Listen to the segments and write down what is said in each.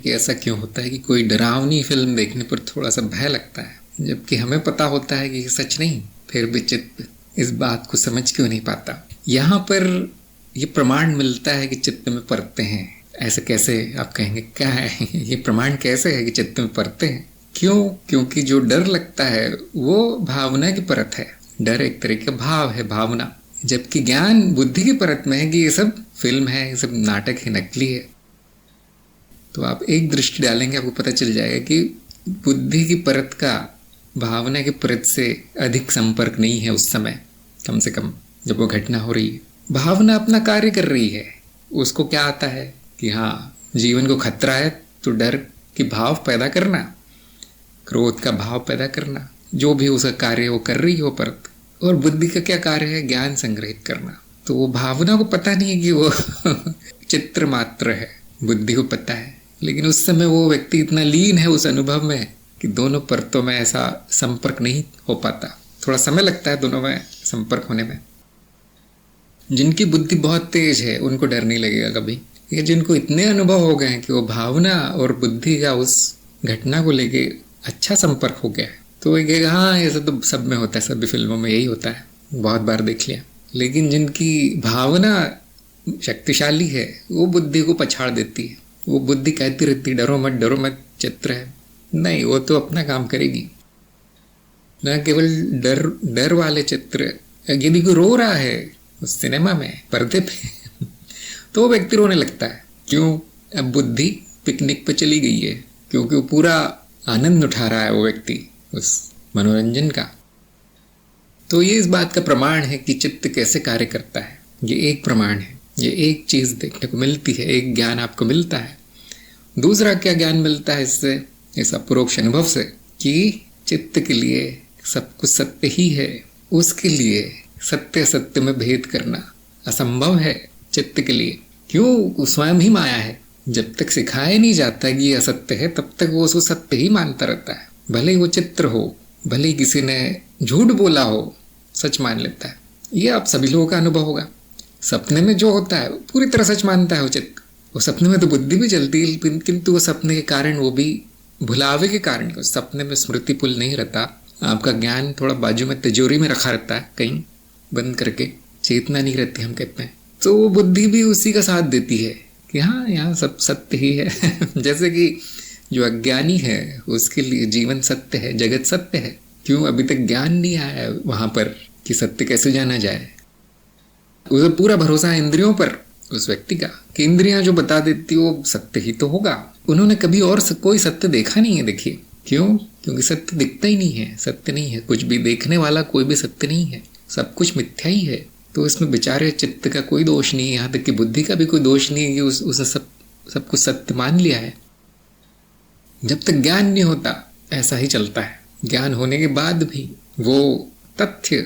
कि ऐसा क्यों होता है कि कोई डरावनी फिल्म देखने पर थोड़ा सा भय लगता है, जबकि हमें पता होता है कि ये सच नहीं, फिर भी चित्त इस बात को समझ क्यों नहीं पाता। यहाँ पर ये प्रमाण मिलता है कि चित्त में परतें हैं। ऐसे कैसे, आप कहेंगे क्या है ये प्रमाण कैसे है कि चित्त में परतें हैं? क्यों? क्योंकि जो डर लगता है वो भावना की परत है। डर एक तरह का भाव है, भावना, जबकि ज्ञान बुद्धि की परत में है कि ये सब फिल्म है, ये सब नाटक है, नकली है। तो आप एक दृष्टि डालेंगे, आपको पता चल जाएगा कि बुद्धि की परत का भावना की परत से अधिक संपर्क नहीं है उस समय, कम से कम जब वो घटना हो रही है। भावना अपना कार्य कर रही है, उसको क्या आता है कि हाँ जीवन को खतरा है, तो डर की भाव पैदा करना, क्रोध का भाव पैदा करना, जो भी उसका कार्य वो कर रही है वो परत। और बुद्धि का क्या कार्य है? ज्ञान संग्रहित करना। तो वो भावना को पता नहीं है कि वो चित्र मात्र है, बुद्धि को पता है, लेकिन उस समय वो व्यक्ति इतना लीन है उस अनुभव में कि दोनों परतों में ऐसा संपर्क नहीं हो पाता। थोड़ा समय लगता है दोनों में संपर्क होने में। जिनकी बुद्धि बहुत तेज है उनको डर नहीं लगेगा कभी, ये जिनको इतने अनुभव हो गए हैं कि वो भावना और बुद्धि का उस घटना को लेके अच्छा संपर्क हो गया है, तो वो कहेगा हाँ ऐसा तो सब में होता है, सभी फिल्मों में यही होता है, बहुत बार देख लिया। लेकिन जिनकी भावना शक्तिशाली है वो बुद्धि को पछाड़ देती है। वो बुद्धि कहती रहती डरो मत, चित्र है, नहीं, वो तो अपना काम करेगी। न केवल डर वाले चित्र, यदि कोई रो रहा है उस सिनेमा में पर्दे पे तो वो व्यक्ति रोने लगता है। क्यों? अब बुद्धि पिकनिक पे चली गई है, क्योंकि वो पूरा आनंद उठा रहा है वो व्यक्ति उस मनोरंजन का। तो ये इस बात का प्रमाण है कि चित्त कैसे कार्य करता है। ये एक प्रमाण है, ये एक चीज देखने को मिलती है, एक ज्ञान आपको मिलता है। दूसरा क्या ज्ञान मिलता है इससे, इस अपरोक्ष अनुभव से, कि चित्त के लिए सब कुछ सत्य ही है। उसके लिए सत्य सत्य में भेद करना असंभव है चित्त के लिए। क्यों? स्वयं ही माया है। जब तक सिखाया नहीं जाता कि ये असत्य है तब तक वो उसको सत्य ही मानता रहता है। भले ही वो चित्र हो, भले ही किसी ने झूठ बोला हो, सच मान लेता है। ये आप सभी लोगों का अनुभव होगा। सपने में जो होता है पूरी तरह सच मानता है वो चित्त। वो सपने में तो बुद्धि भी चलती है, किंतु वो सपने के कारण, वो भी भुलावे के कारण, उस सपने में स्मृति पुल नहीं रहता। आपका ज्ञान थोड़ा बाजू में तिजोरी में रखा रहता है, कहीं बंद करके, चेतना नहीं रहती हम कहते हैं। तो वो बुद्धि भी उसी का साथ देती है कि हाँ यहाँ सब सत्य ही है जैसे कि जो अज्ञानी है उसके लिए जीवन सत्य है, जगत सत्य है। क्यों? अभी तक ज्ञान नहीं आया है वहां पर कि सत्य कैसे जाना जाए। उसे पूरा भरोसा है इंद्रियों पर उस व्यक्ति का कि इंद्रियां जो बता देती वो सत्य ही तो होगा। उन्होंने कभी और कोई सत्य देखा नहीं है। देखिए क्यों? क्योंकि सत्य दिखता ही नहीं है, सत्य नहीं है, कुछ भी देखने वाला कोई भी सत्य नहीं है, सब कुछ मिथ्या ही है। तो इसमें बेचारे चित्त का कोई दोष नहीं है, यहाँ तक कि बुद्धि का भी कोई दोष नहीं है कि उसने सब कुछ सत्य मान लिया है। जब तक ज्ञान नहीं होता ऐसा ही चलता है। ज्ञान होने के बाद भी वो तथ्य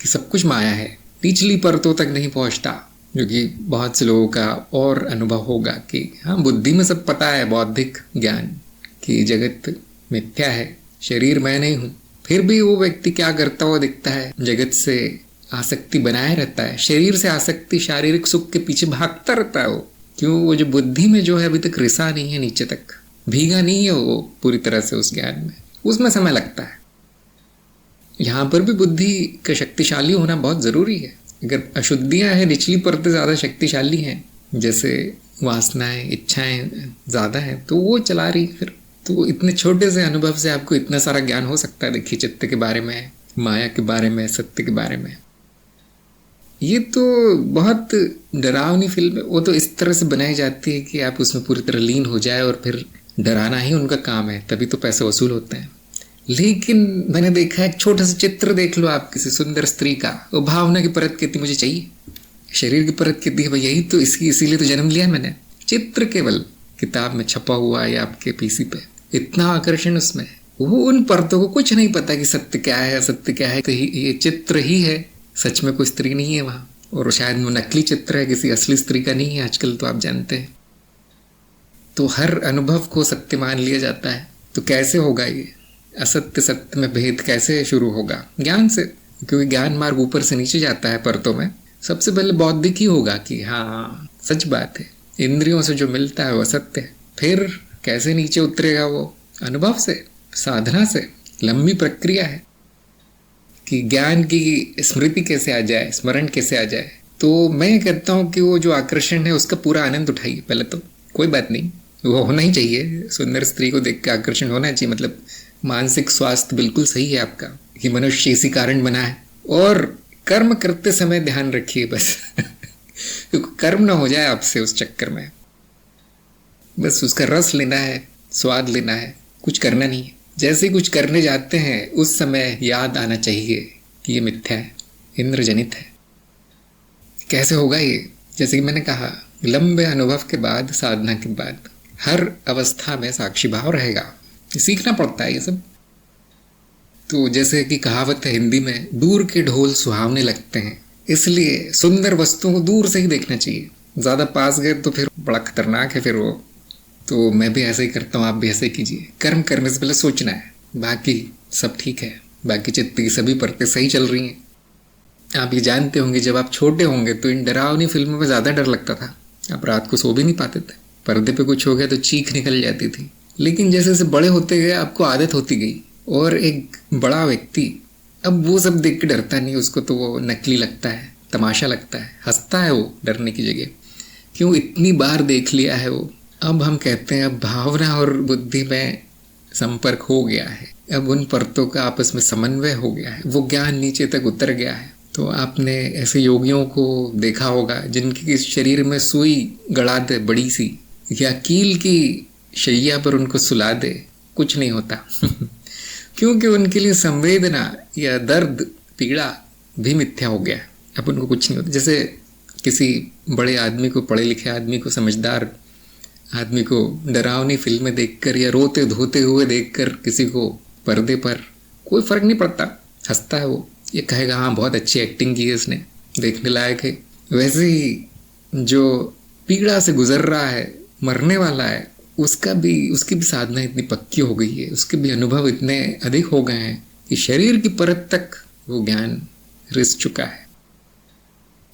कि सब कुछ माया है निचली परतों तक नहीं पहुंचता, जो कि बहुत से लोगों का और अनुभव होगा कि हाँ बुद्धि में सब पता है, बौद्धिक ज्ञान कि जगत मिथ्या है, शरीर मैं नहीं हूँ, फिर भी वो व्यक्ति क्या करता हुआ दिखता है, जगत से आसक्ति बनाए रहता है, शरीर से आसक्ति, शारीरिक सुख के पीछे भागता रहता है वो। क्यों? वो जो बुद्धि में जो है अभी तक रिसा नहीं है, नीचे तक भीगा नहीं है वो पूरी तरह से उस ज्ञान में, उसमें समय लगता है। यहाँ पर भी बुद्धि का शक्तिशाली होना बहुत जरूरी है। अगर अशुद्धियां हैं, निचली परतें ज्यादा शक्तिशाली हैं, जैसे वासनाएं, इच्छाएं ज्यादा हैं, तो वो चला रही फिर। तो इतने छोटे से अनुभव से आपको इतना सारा ज्ञान हो सकता है। देखिए चित्त के बारे में, माया के बारे में, सत्य के बारे में। ये तो बहुत डरावनी फिल्म है। वो तो इस तरह से बनाई जाती है कि आप उसमें पूरी तरह लीन हो जाए, और फिर डराना ही उनका काम है, तभी तो पैसे वसूल होते हैं। लेकिन मैंने देखा है, एक छोटा सा चित्र देख लो आप किसी सुंदर स्त्री का, वो भावना की परत कहती मुझे चाहिए, शरीर की परत कहती है भाई यही तो, इसीलिए तो जन्म लिया मैंने। चित्र केवल किताब में छपा हुआ या आपके पीसी पे, इतना आकर्षण उसमें, वो उन परतों को कुछ नहीं पता कि सत्य क्या है, असत्य क्या है। तो ये चित्र ही है, सच में कोई स्त्री नहीं है वहां, और शायद वो नकली चित्र है, किसी असली स्त्री का नहीं है। आजकल तो आप जानते हैं, तो हर अनुभव को सत्य मान लिया जाता है। तो कैसे होगा ये असत्य सत्य में भेद? कैसे शुरू होगा? ज्ञान से, क्योंकि ज्ञान मार्ग ऊपर से नीचे जाता है परतों में। सबसे पहले बौद्धिक ही होगा कि हाँ सच बात है, इंद्रियों से जो मिलता है वो सत्य है। फिर कैसे नीचे उतरेगा वो? अनुभव से, साधना से। लंबी प्रक्रिया है कि ज्ञान की स्मृति कैसे आ जाए, स्मरण कैसे आ जाए। तो मैं कहता हूँ कि वो जो आकर्षण है उसका पूरा आनंद उठाइए। पहले तो कोई बात नहीं, वो होना ही चाहिए, सुंदर स्त्री को देख के आकर्षण होना चाहिए, मतलब मानसिक स्वास्थ्य बिल्कुल सही है आपका, कि मनुष्य इसी कारण बना है। और कर्म करते समय ध्यान रखिए बस क्योंकि कर्म ना हो जाए आपसे उस चक्कर में, बस उसका रस लेना है, स्वाद लेना है, कुछ करना नहीं है। जैसे कुछ करने जाते हैं उस समय याद आना चाहिए कि ये मिथ्या है, इंद्रजनित है। कैसे होगा ये? जैसे कि मैंने कहा, लंबे अनुभव के बाद, साधना के बाद हर अवस्था में साक्षी भाव रहेगा। सीखना पड़ता है ये सब। तो जैसे कि कहावत है हिंदी में, दूर के ढोल सुहावने लगते हैं, इसलिए सुंदर वस्तुओं को दूर से ही देखना चाहिए। ज़्यादा पास गए तो फिर बड़ा खतरनाक है फिर वो। तो मैं भी ऐसे ही करता हूँ, आप भी ऐसे कीजिए। कर्म करने से पहले सोचना है, बाकी सब ठीक है, बाकी चित्त की सभी परतें सही चल रही हैं। आप ये जानते होंगे, जब आप छोटे होंगे तो इन डरावनी फिल्मों में ज़्यादा डर लगता था। आप रात को सो भी नहीं पाते थे, पर्दे पे कुछ हो गया तो चीख निकल जाती थी। लेकिन जैसे जैसे बड़े होते गए आपको आदत होती गई, और एक बड़ा व्यक्ति अब वो सब देख के डरता नहीं, उसको तो वो नकली लगता है, तमाशा लगता है, हंसता है वो डरने की जगह। क्यों? इतनी बार देख लिया है वो। अब हम कहते हैं अब भावना और बुद्धि में संपर्क हो गया है, अब उन परतों का आपस में समन्वय हो गया है, वो ज्ञान नीचे तक उतर गया है। तो आपने ऐसे योगियों को देखा होगा जिनके शरीर में सुई गड़ा दे बड़ी सी, या कील की शैया पर उनको सुला दे, कुछ नहीं होता क्योंकि उनके लिए संवेदना या दर्द, पीड़ा भी मिथ्या हो गया। अब उनको कुछ नहीं होता। जैसे किसी बड़े आदमी को, पढ़े लिखे आदमी को, समझदार आदमी को डरावनी फिल्में देखकर या रोते धोते हुए देखकर किसी को पर्दे पर कोई फर्क नहीं पड़ता, हंसता है वो, ये कहेगा हाँ बहुत अच्छी एक्टिंग की है इसने, देखने लायक है। वैसे ही जो पीड़ा से गुजर रहा है, मरने वाला है, उसकी भी साधना इतनी पक्की हो गई है, उसके भी अनुभव इतने अधिक हो गए हैं कि शरीर की परत तक वो ज्ञान रिस चुका है।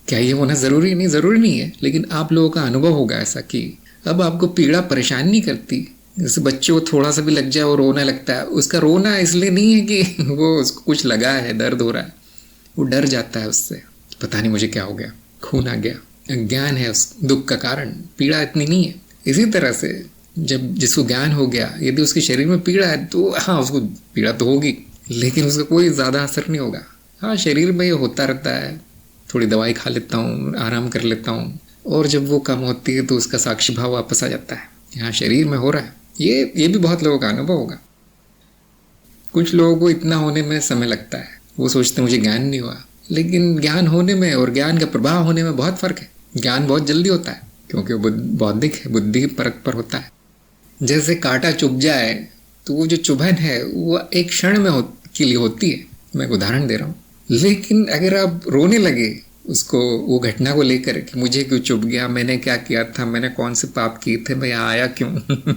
क्या ये होना जरूरी नहीं? जरूरी नहीं है, लेकिन आप लोगों का अनुभव होगा ऐसा कि अब आपको पीड़ा परेशान नहीं करती। जैसे बच्चे को थोड़ा सा भी लग जाए वो रोने लगता है, उसका रोना इसलिए नहीं है कि वो उसको कुछ लगा है, दर्द हो रहा है, वो डर जाता है उससे, पता नहीं मुझे क्या हो गया, खून आ गया। ज्ञान है उस दुख का कारण, पीड़ा इतनी नहीं है। इसी तरह से जब जिसको ज्ञान हो गया, यदि उसके शरीर में पीड़ा है तो हाँ उसको पीड़ा तो होगी, लेकिन उसका कोई ज़्यादा असर नहीं होगा। हाँ शरीर में ये होता रहता है, थोड़ी दवाई खा लेता हूँ, आराम कर लेता हूँ, और जब वो कम होती है तो उसका साक्षी भाव वापस आ जाता है, यहाँ शरीर में हो रहा है। ये भी बहुत लोगों का अनुभव होगा। कुछ लोगों को इतना होने में समय लगता है, वो सोचते मुझे ज्ञान नहीं हुआ, लेकिन ज्ञान होने में और ज्ञान का प्रभाव होने में बहुत फर्क है। ज्ञान बहुत जल्दी होता है क्योंकि वो बौद्धिक है, बुद्धि की परत पर होता है। जैसे कांटा चुभ जाए तो वो जो चुभन है वो एक क्षण में के लिए होती है, मैं एक उदाहरण दे रहा हूँ। लेकिन अगर आप रोने लगे उसको, वो घटना को लेकर कि मुझे क्यों चुभ गया, मैंने क्या किया था, मैंने कौन से पाप किए थे, मैं यहाँ आया क्यों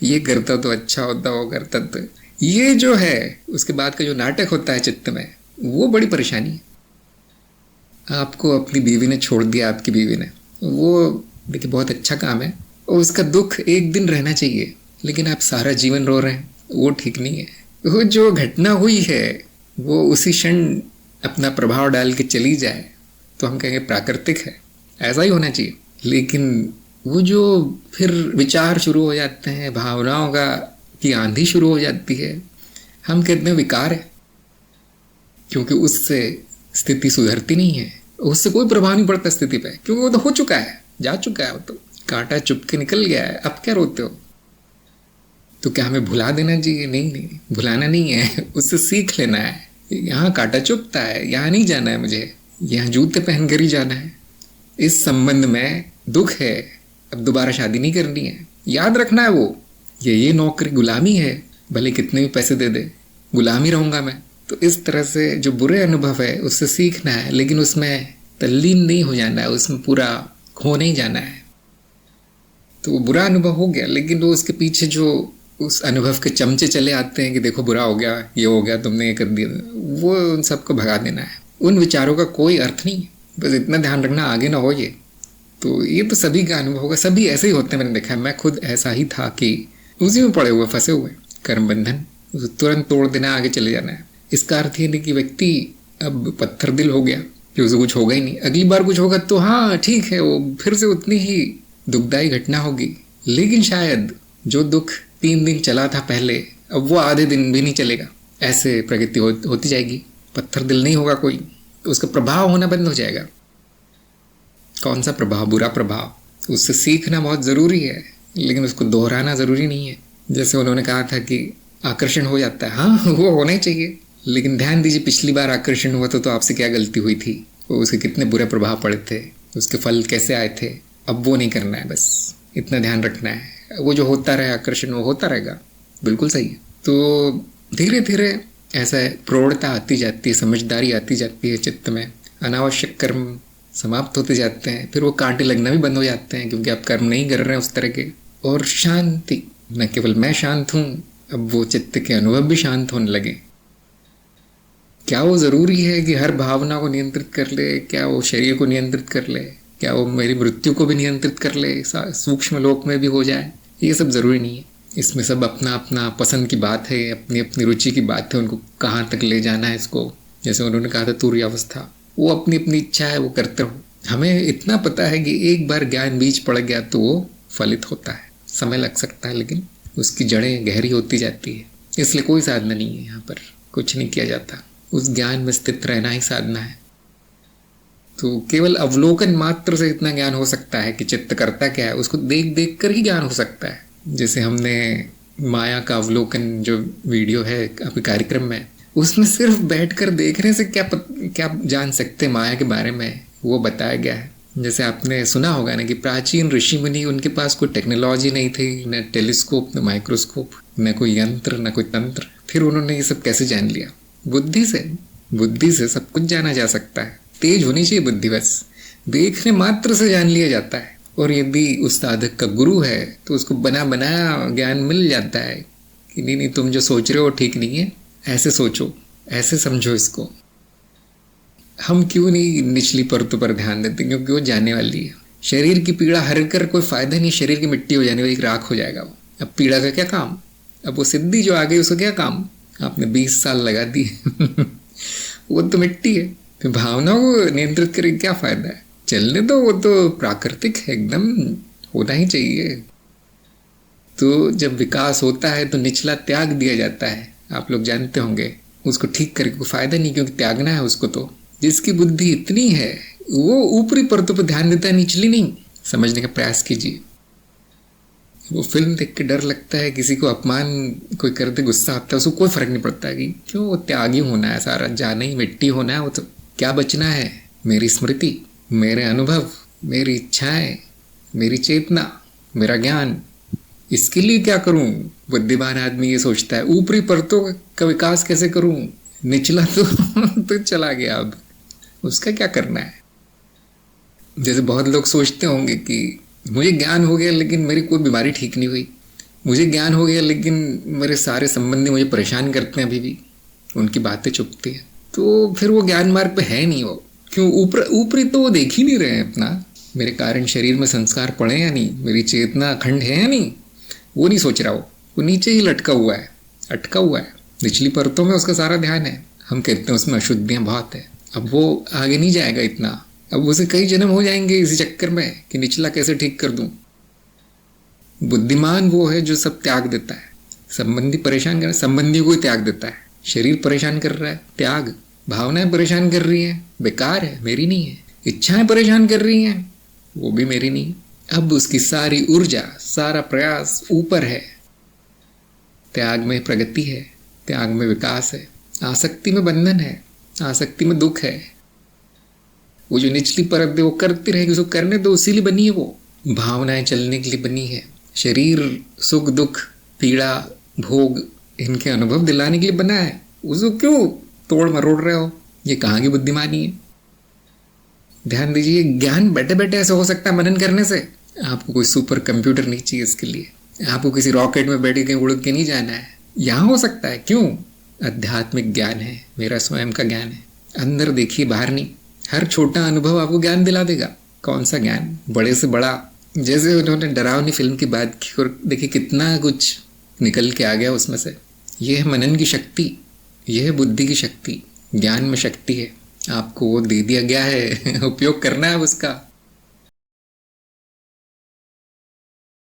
ये करता तो अच्छा होता, वो करता तो, ये जो है उसके बाद का जो नाटक होता है चित्त में, वो बड़ी परेशानी है। आपको अपनी बीवी ने छोड़ दिया, आपकी बीवी ने, वो देखिए बहुत अच्छा काम है, और उसका दुख एक दिन रहना चाहिए, लेकिन आप सारा जीवन रो रहे हैं, वो ठीक नहीं है। वो जो घटना हुई है वो उसी क्षण अपना प्रभाव डाल के चली जाए तो हम कहेंगे प्राकृतिक है, ऐसा ही होना चाहिए। लेकिन वो जो फिर विचार शुरू हो जाते हैं, भावनाओं की आंधी शुरू हो जाती है, हम कहते हैं विकार है, क्योंकि उससे स्थिति सुधरती नहीं है, उससे कोई प्रभाव नहीं पड़ता स्थिति पे, क्योंकि वो तो हो चुका है, जा चुका है, वो तो कांटा चुभ के निकल गया है, अब क्या रोते हो? तो क्या हमें भुला देना चाहिए? नहीं, भुलाना नहीं है, उससे सीख लेना है। यहाँ कांटा चुभता है, यहाँ नहीं जाना है मुझे, यहाँ जूते पहन कर ही जाना है। इस संबंध में दुख है, अब दोबारा शादी नहीं करनी है, याद रखना है वो, ये नौकरी गुलामी है, भले कितने भी पैसे दे दे, गुलामी रहूंगा मैं। तो इस तरह से जो बुरे अनुभव है उससे सीखना है, लेकिन उसमें तल्लीन नहीं हो जाना है, उसमें पूरा खो नहीं जाना है। तो वो बुरा अनुभव हो गया, लेकिन वो उसके पीछे जो उस अनुभव के चमचे चले आते हैं कि देखो बुरा हो गया, ये हो गया, तुमने ये कर दिया, वो उन सबको भगा देना है। उन विचारों का कोई अर्थ नहीं है, बस इतना ध्यान रखना आगे ना हो ये, तो ये तो सभी का अनुभव होगा, सभी ऐसे ही होते हैं। मैंने देखा है, मैं खुद ऐसा ही था कि उसी में पड़े हुए, फंसे हुए, कर्म बंधन, तुरंत तोड़ देना, आगे चले जाना है। इसका अर्थ ये नहीं कि व्यक्ति अब पत्थर दिल हो गया कि उसे कुछ होगा ही नहीं, अगली बार कुछ होगा तो हाँ ठीक है, वो फिर से उतनी ही दुखदायी घटना होगी, लेकिन शायद जो दुख 3 दिन चला था पहले, अब वो आधे दिन भी नहीं चलेगा। ऐसे प्रगति होती जाएगी। पत्थर दिल नहीं होगा कोई, तो उसका प्रभाव होना बंद हो जाएगा। कौन सा प्रभाव? बुरा प्रभाव। उससे सीखना बहुत ज़रूरी है, लेकिन उसको दोहराना ज़रूरी नहीं है। जैसे उन्होंने कहा था कि आकर्षण हो जाता है, हाँ वो होना ही चाहिए, लेकिन ध्यान दीजिए पिछली बार आकर्षण हुआ तो आपसे क्या गलती हुई थी, वो उसके कितने बुरे प्रभाव पड़े थे, उसके फल कैसे आए थे। अब वो नहीं करना है, बस इतना ध्यान रखना है। वो जो होता रहे आकर्षण, वो होता रहेगा, बिल्कुल सही है। तो धीरे धीरे ऐसा प्रौढ़ता आती जाती है, समझदारी आती जाती है चित्त में, अनावश्यक कर्म समाप्त होते जाते हैं, फिर वो कांटे लगना भी बंद हो जाते हैं, क्योंकि आप कर्म नहीं कर रहे हैं उस तरह के। और शांति, न केवल मैं शांत हूँ, अब वो चित्त के अनुभव भी शांत होने लगे। क्या वो ज़रूरी है कि हर भावना को नियंत्रित कर ले? क्या वो शरीर को नियंत्रित कर ले? क्या वो मेरी मृत्यु को भी नियंत्रित कर ले, सूक्ष्म लोक में भी हो जाए? ये सब ज़रूरी नहीं है। इसमें सब अपना अपना पसंद की बात है, अपनी अपनी रुचि की बात है, उनको कहाँ तक ले जाना है इसको। जैसे उन्होंने कहा था तुर्यावस्था, वो अपनी अपनी इच्छा है, वो करते रहो। हमें इतना पता है कि एक बार ज्ञान बीज पड़ गया तो वो फलित होता है। समय लग सकता है, लेकिन उसकी जड़ें गहरी होती जाती है। इसलिए कोई साधना नहीं है, यहाँ पर कुछ नहीं किया जाता, उस ज्ञान में स्थित रहना ही साधना है। तो केवल अवलोकन मात्र से इतना ज्ञान हो सकता है कि चित्त करता क्या है, उसको देख देख कर ही ज्ञान हो सकता है। जैसे हमने माया का अवलोकन जो वीडियो है अभी कार्यक्रम में, उसमें सिर्फ बैठकर देखने से क्या जान सकते माया के बारे में, वो बताया गया है। जैसे आपने सुना होगा ना कि प्राचीन ऋषि मुनि, उनके पास कोई टेक्नोलॉजी नहीं थी, न टेलीस्कोप, न माइक्रोस्कोप, न कोई यंत्र, न कोई तंत्र, फिर उन्होंने ये सब कैसे जान लिया? बुद्धि से सब कुछ जाना जा सकता है। तेज होनी चाहिए बुद्धि, बस देखने मात्र से जान लिया जाता है। और यदि उस साधक का गुरु है तो उसको बना बनाया ज्ञान मिल जाता है कि नहीं तुम जो सोच रहे हो ठीक नहीं है, ऐसे सोचो, ऐसे समझो इसको। हम क्यों नहीं निचली परतों पर ध्यान देते? क्योंकि वो जाने वाली है। शरीर की पीड़ा हर कर कोई फायदा नहीं, शरीर की मिट्टी हो जाने वाली, राख हो जाएगा वो। अब पीड़ा का क्या काम? अब वो सिद्धि जो आ गई उसका क्या काम? आपने 20 साल लगा दिए वो तो मिट्टी है। फिर भावनाओं को नियंत्रित करके क्या फायदा है? चलने दो, वो तो प्राकृतिक है, एकदम होना ही चाहिए। तो जब विकास होता है तो निचला त्याग दिया जाता है, आप लोग जानते होंगे। उसको ठीक करके कोई फायदा नहीं, क्योंकि त्यागना है उसको। तो जिसकी बुद्धि इतनी है वो ऊपरी परतों पर ध्यान देता है, निचली नहीं। समझने का प्रयास कीजिए। वो फिल्म देख के डर लगता है, किसी को अपमान कोई करते गुस्सा आता है, उसको कोई फर्क नहीं पड़ता है कि क्यों, वो त्यागी होना है, सारा जाना ही मिट्टी होना है। वो तो क्या बचना है? मेरी स्मृति, मेरे अनुभव, मेरी इच्छाएं, मेरी चेतना, मेरा ज्ञान। इसके लिए क्या करूं? बुद्धिमान आदमी ये सोचता है, ऊपरी परतों का विकास कैसे करूं? निचला तो चला गया, अब उसका क्या करना है? जैसे बहुत लोग सोचते होंगे कि मुझे ज्ञान हो गया लेकिन मेरी कोई बीमारी ठीक नहीं हुई, मुझे ज्ञान हो गया लेकिन मेरे सारे संबंधी मुझे परेशान करते हैं, अभी भी उनकी बातें चुभती हैं। तो फिर वो ज्ञान मार्ग पे है नहीं। वो क्यों? ऊपरी तो वो देख ही नहीं रहे हैं अपना, मेरे कारण शरीर में संस्कार पड़े या नहीं, मेरी चेतना अखंड है या नहीं, वो नहीं सोच रहा। वो नीचे ही लटका हुआ है, अटका हुआ है। निचली परतों में उसका सारा ध्यान है। हम कहते हैं उसमें अशुद्धियाँ बहुत है, अब वो आगे नहीं जाएगा इतना। अब उसे कई जन्म हो जाएंगे इसी चक्कर में कि निचला कैसे ठीक कर दूं। बुद्धिमान वो है जो सब त्याग देता है। संबंधी परेशान कर रहा है, संबंधियों को ही त्याग देता है। शरीर परेशान कर रहा है, त्याग। भावनाएं परेशान कर रही हैं, बेकार है, मेरी नहीं है। इच्छाएं परेशान कर रही हैं, वो भी मेरी नहीं है। अब उसकी सारी ऊर्जा, सारा प्रयास ऊपर है। त्याग में प्रगति है, त्याग में विकास है। आसक्ति में बंधन है, आसक्ति में दुख है। वो जो निचली परत है वो करती रहेगी, उसको करने दो, इसीलिए बनी है वो। भावनाएं चलने के लिए बनी है। शरीर सुख दुख पीड़ा भोग इनके अनुभव दिलाने के लिए बना है। उसको क्यों तोड़ मरोड़ रहे हो? ये कहाँ की बुद्धिमानी है? ध्यान दीजिए, ज्ञान बैठे बैठे ऐसे हो सकता है मनन करने से। आपको कोई सुपर कंप्यूटर नहीं चाहिए इसके लिए, आपको किसी रॉकेट में बैठ के कहीं उड़ के नहीं जाना है। यहाँ हो सकता है। क्यों? आध्यात्मिक ज्ञान है, मेरा स्वयं का ज्ञान है। अंदर देखिए, बाहर नहीं। हर छोटा अनुभव आपको ज्ञान दिला देगा। कौन सा ज्ञान, बड़े से बड़ा। जैसे उन्होंने डरावनी फिल्म की बात की और देखिए कितना कुछ निकल के आ गया उसमें से। यह है मनन की शक्ति, यह है बुद्धि की शक्ति, ज्ञान में शक्ति है, आपको वो दे दिया गया है उपयोग करना है उसका।